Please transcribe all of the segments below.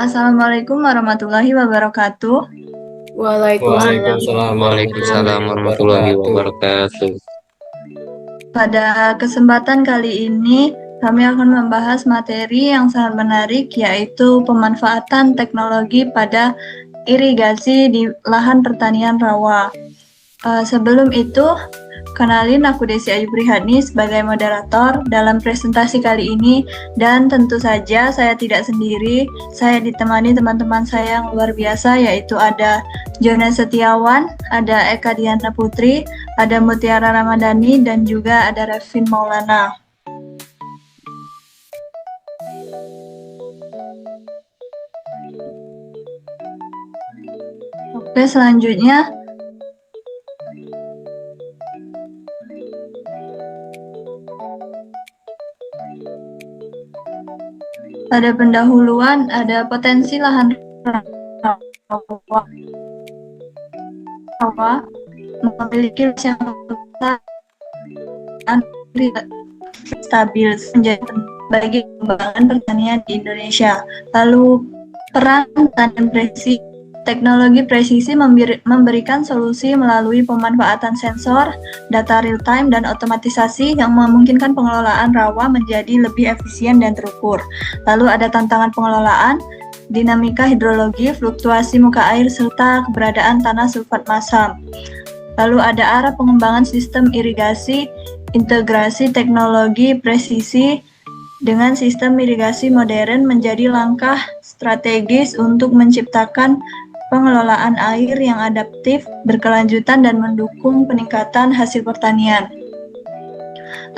Assalamualaikum warahmatullahi wabarakatuh. Waalaikumsalam Waalaikumsalam warahmatullahi wabarakatuh. Pada kesempatan kali ini, kami akan membahas materi yang sangat menarik, yaitu pemanfaatan teknologi pada irigasi di lahan pertanian rawa. Sebelum itu, kenalin aku Desi Ayu Prihatni sebagai moderator dalam presentasi kali ini, dan tentu saja saya tidak sendiri, saya ditemani teman-teman saya yang luar biasa, yaitu ada Jones Setiawan, ada Eka Diana Putri, ada Mutiara Ramadhani, dan juga ada Revin Maulana. Oke, selanjutnya pada pendahuluan ada potensi lahan rawa memiliki luas yang besar dan stabil menjadi bagi pengembangan pertanian di Indonesia. Lalu peran pertanian presisi. Teknologi presisi memberikan solusi melalui pemanfaatan sensor, data real-time, dan otomatisasi yang memungkinkan pengelolaan rawa menjadi lebih efisien dan terukur. Lalu ada tantangan pengelolaan, dinamika hidrologi, fluktuasi muka air, serta keberadaan tanah sulfat masam. Lalu ada arah pengembangan sistem irigasi, integrasi teknologi presisi dengan sistem irigasi modern menjadi langkah strategis untuk menciptakan pengelolaan air yang adaptif, berkelanjutan, dan mendukung peningkatan hasil pertanian.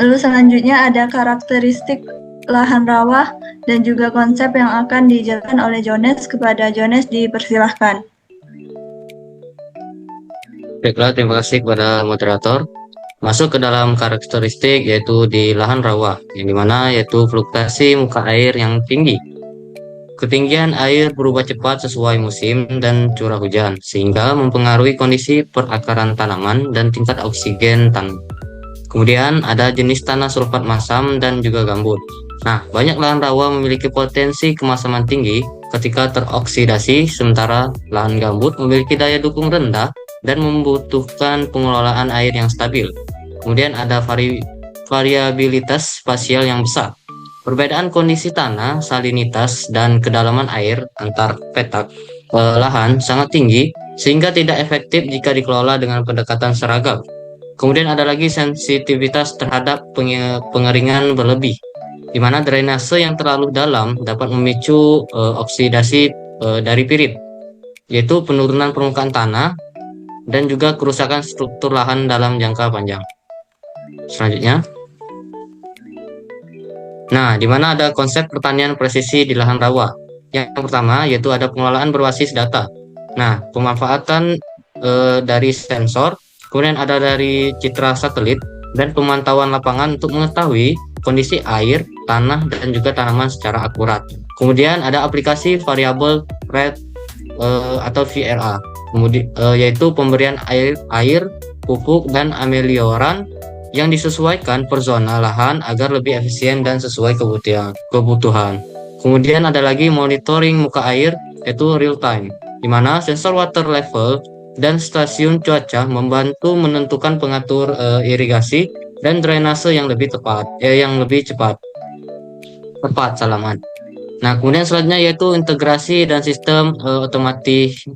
Lalu selanjutnya ada karakteristik lahan rawa dan juga konsep yang akan dijelaskan oleh Jones. Kepada Jones dipersilahkan. Baiklah, terima kasih kepada moderator. Masuk ke dalam karakteristik yaitu di lahan rawa, yang dimana yaitu fluktuasi muka air yang tinggi. Ketinggian air berubah cepat sesuai musim dan curah hujan, sehingga mempengaruhi kondisi perakaran tanaman dan tingkat oksigen tanah. Kemudian ada jenis tanah sulfat masam dan juga gambut. Nah, banyak lahan rawa memiliki potensi kemasaman tinggi ketika teroksidasi, sementara lahan gambut memiliki daya dukung rendah dan membutuhkan pengelolaan air yang stabil. Kemudian ada variabilitas spasial yang besar. Perbedaan kondisi tanah, salinitas, dan kedalaman air antar petak lahan sangat tinggi sehingga tidak efektif jika dikelola dengan pendekatan seragam. Kemudian ada lagi sensitivitas terhadap pengeringan berlebih, di mana drainase yang terlalu dalam dapat memicu oksidasi dari pirit, yaitu penurunan permukaan tanah dan juga kerusakan struktur lahan dalam jangka panjang. Selanjutnya, nah, di mana ada konsep pertanian presisi di lahan rawa. Yang pertama yaitu ada pengelolaan berbasis data. Nah, pemanfaatan dari sensor, kemudian ada dari citra satelit dan pemantauan lapangan untuk mengetahui kondisi air, tanah, dan juga tanaman secara akurat. Kemudian ada aplikasi variable rate atau VRA, kemudian yaitu pemberian air, pupuk, dan amelioran yang disesuaikan per zona lahan agar lebih efisien dan sesuai kebutuhan. Kemudian ada lagi monitoring muka air, yaitu real time, di mana sensor water level dan stasiun cuaca membantu menentukan pengatur irigasi dan drainase yang lebih cepat. Nah, kemudian selanjutnya yaitu integrasi dan sistem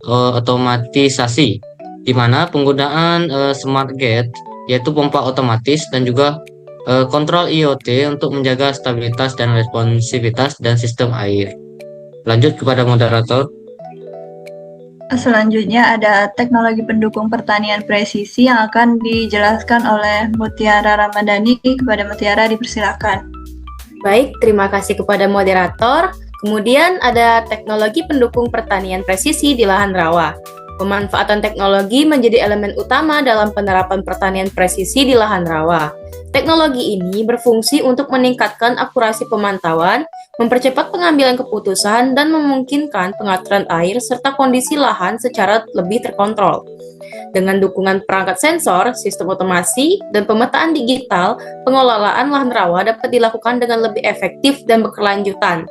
otomatisasi, di mana penggunaan smart gate, yaitu pompa otomatis, dan juga kontrol IoT untuk menjaga stabilitas dan responsivitas dan sistem air. Lanjut kepada moderator. Selanjutnya ada teknologi pendukung pertanian presisi yang akan dijelaskan oleh Mutiara Ramadhani. Kepada Mutiara dipersilakan. Baik, terima kasih kepada moderator. Kemudian ada teknologi pendukung pertanian presisi di lahan rawa. Pemanfaatan teknologi menjadi elemen utama dalam penerapan pertanian presisi di lahan rawa. Teknologi ini berfungsi untuk meningkatkan akurasi pemantauan, mempercepat pengambilan keputusan, dan memungkinkan pengaturan air serta kondisi lahan secara lebih terkontrol. Dengan dukungan perangkat sensor, sistem otomasi, dan pemetaan digital, pengelolaan lahan rawa dapat dilakukan dengan lebih efektif dan berkelanjutan.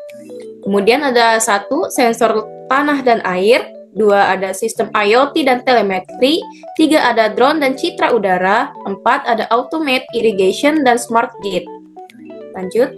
Kemudian ada 1, sensor tanah dan air. 2, ada sistem IoT dan telemetri. 3, ada drone dan citra udara. 4, ada automate, irrigation, dan smart grid. Lanjut.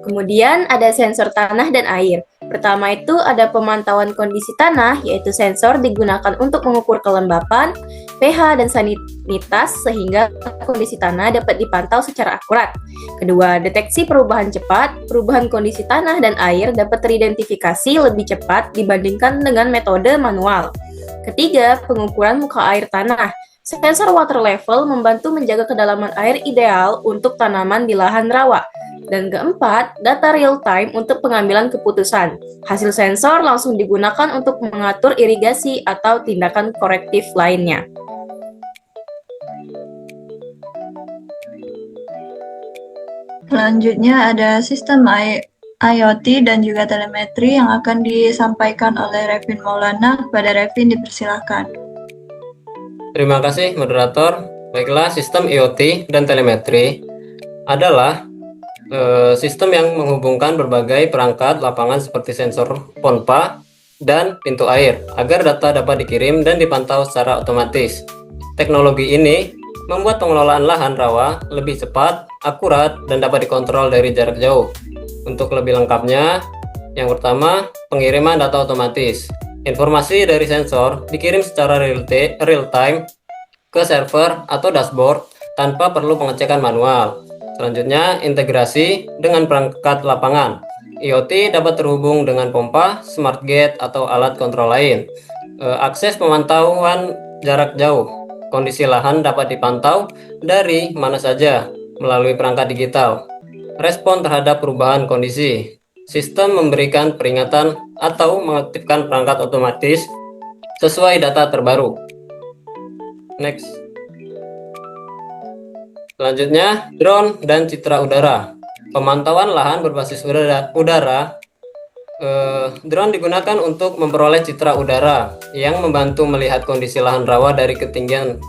Kemudian ada sensor tanah dan air. Pertama itu ada pemantauan kondisi tanah, yaitu sensor digunakan untuk mengukur kelembapan, pH, dan sanititas sehingga kondisi tanah dapat dipantau secara akurat. Kedua, deteksi perubahan cepat. Perubahan kondisi tanah dan air dapat teridentifikasi lebih cepat dibandingkan dengan metode manual. Ketiga, pengukuran muka air tanah. Sensor water level membantu menjaga kedalaman air ideal untuk tanaman di lahan rawa. Dan keempat, data real time untuk pengambilan keputusan. Hasil sensor langsung digunakan untuk mengatur irigasi atau tindakan korektif lainnya. Selanjutnya ada sistem IoT dan juga telemetri yang akan disampaikan oleh Revin Maulana. Kepada Revin dipersilakan. Terima kasih moderator. Baiklah, sistem IoT dan telemetri adalah sistem yang menghubungkan berbagai perangkat lapangan seperti sensor pompa dan pintu air agar data dapat dikirim dan dipantau secara otomatis. Teknologi ini membuat pengelolaan lahan rawa lebih cepat, akurat, dan dapat dikontrol dari jarak jauh. Untuk lebih lengkapnya, yang pertama, pengiriman data otomatis. Informasi dari sensor dikirim secara real time ke server atau dashboard tanpa perlu pengecekan manual. Selanjutnya, integrasi dengan perangkat lapangan. IoT dapat terhubung dengan pompa, smart gate, atau alat kontrol lain. Akses pemantauan jarak jauh. Kondisi lahan dapat dipantau dari mana saja melalui perangkat digital. Respon terhadap perubahan kondisi. Sistem memberikan peringatan atau mengaktifkan perangkat otomatis sesuai data terbaru. Next. Selanjutnya, drone dan citra udara. Pemantauan lahan berbasis udara. Drone digunakan untuk memperoleh citra udara yang membantu melihat kondisi lahan rawa dari ketinggian.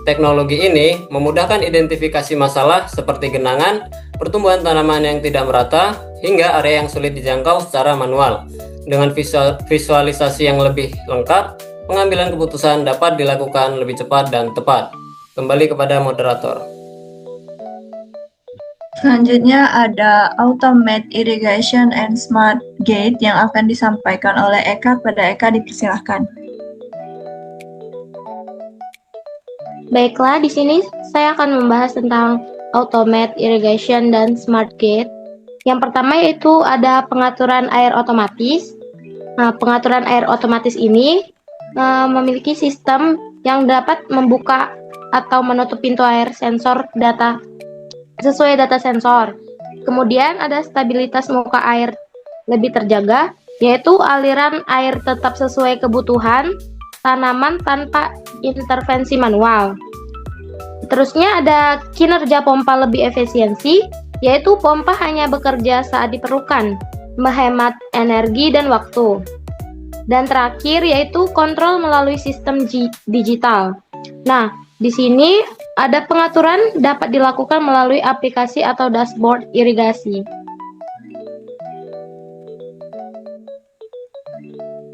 Teknologi ini memudahkan identifikasi masalah seperti genangan, pertumbuhan tanaman yang tidak merata, hingga area yang sulit dijangkau secara manual. Dengan visualisasi yang lebih lengkap, pengambilan keputusan dapat dilakukan lebih cepat dan tepat. Kembali kepada moderator. Selanjutnya ada Automate Irrigation and Smart Gate yang akan disampaikan oleh Eka. Pada Eka dipersilahkan. Baiklah, di sini saya akan membahas tentang Automate Irrigation dan Smart Gate. Yang pertama yaitu ada pengaturan air otomatis. Nah, pengaturan air otomatis ini memiliki sistem yang dapat membuka atau menutup pintu air sensor data sesuai data sensor. Kemudian ada stabilitas muka air lebih terjaga, yaitu aliran air tetap sesuai kebutuhan tanaman tanpa intervensi manual. Terusnya ada kinerja pompa lebih efisiensi, yaitu pompa hanya bekerja saat diperlukan, menghemat energi dan waktu. Dan terakhir yaitu kontrol melalui sistem digital. Nah, di sini ada pengaturan dapat dilakukan melalui aplikasi atau dashboard irigasi.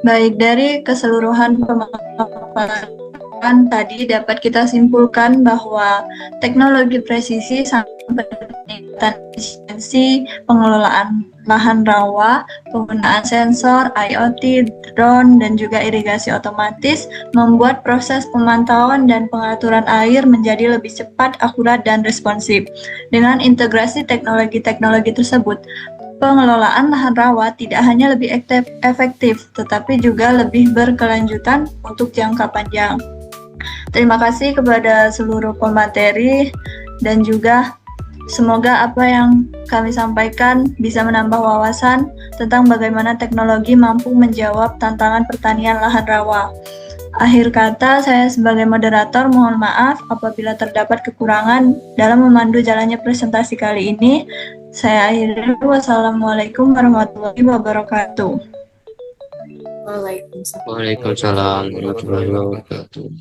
Baik, dari keseluruhan pemaparan tadi dapat kita simpulkan bahwa teknologi presisi sangat meningkatkan efisiensi pengelolaan lahan rawa, penggunaan sensor, IoT, drone, dan juga irigasi otomatis membuat proses pemantauan dan pengaturan air menjadi lebih cepat, akurat, dan responsif. Dengan integrasi teknologi-teknologi tersebut, pengelolaan lahan rawa tidak hanya lebih efektif, tetapi juga lebih berkelanjutan untuk jangka panjang. Terima kasih kepada seluruh pemateri dan juga semoga apa yang kami sampaikan bisa menambah wawasan tentang bagaimana teknologi mampu menjawab tantangan pertanian lahan rawa. Akhir kata, saya sebagai moderator mohon maaf apabila terdapat kekurangan dalam memandu jalannya presentasi kali ini. Saya akhiri. Wassalamualaikum warahmatullahi wabarakatuh. Waalaikumsalam warahmatullahi wabarakatuh.